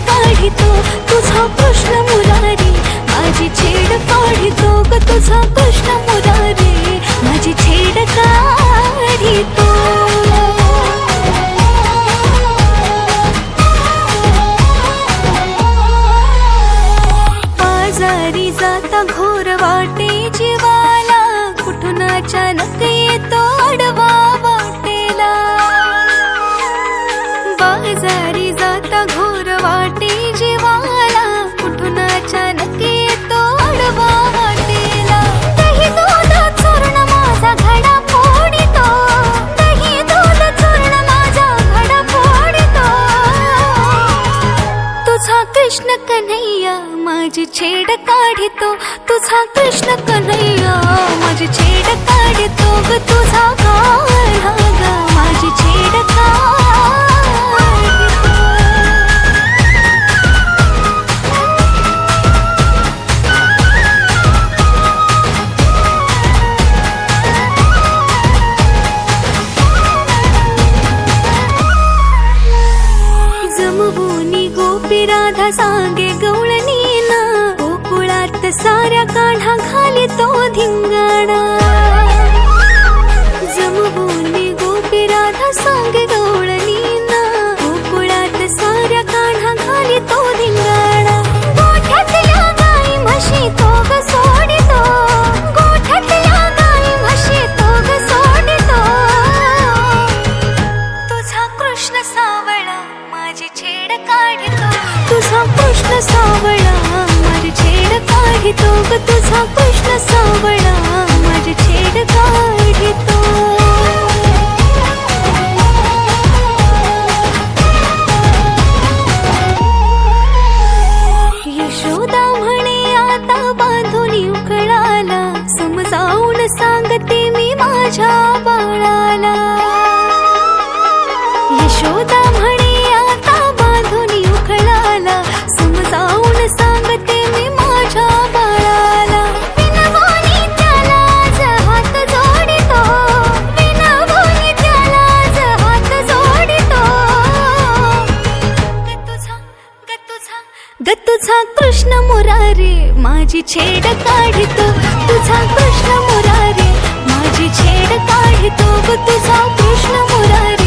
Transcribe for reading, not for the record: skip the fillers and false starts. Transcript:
काढितो तुझा कृष्ण मुरारी, माझी छेड काढितो ग तुझा कृष्ण मुरारी, माझी छेड काढितो. आजारी जाता घोर वाटे जीवाला, कुठून अचानक येतो अडवा वाटेला. बाजारी जाता घोर वाटे जीवाला, कुठून अचानक येतो अडवा वाटेला. दही दूध चूर्ण माझा घडा फोडितो, दही दूध चूर्ण माझा घडा फोडितो. तुझा कृष्ण कन्हैया माझी छेड काढितो, तुझा कृष्ण कन्हैया माझी छेड काढितो ग तुझा काढा ग माझी छेड काढितो. जमवूनी गोपी राधा सांगे गवळणीना, गोकुळात साऱ्या काढा घालितो धिंगाणा. जमवूनी गोपी राधा सांगे गवळणीना, गोकुळात साऱ्या काढा घालितो धिंगाणा. गोठ्यातल्या गाई म्हशी तो ग सोडितो, गोठ्यातल्या गाई म्हशी तो ग सोडितो. तुझा कृष्ण सावळा माझी छेड काढितो, तुझा कृष्ण सावळा माझी छेड काढितो ग तुझा कृष्ण सावळा माझी छेड काढितो. यशोदा म्हणे आता बांधून उकळाला, समजावून सांगते मी माझ्या बाळाला. यशोदा म्हणे आता बांधून उकळाला, समजावून सांगते मी माझ्या बाळाला. विनवून त्याला आज हात जोडितो, विनवून त्याला आज हात जोडितो. ग तुझा कृष्ण मुरारी माझी छेड काढितो, तुझा कृष्ण मुरारी माझी छेड काढितो ग तुझा कृष्ण मुरारी,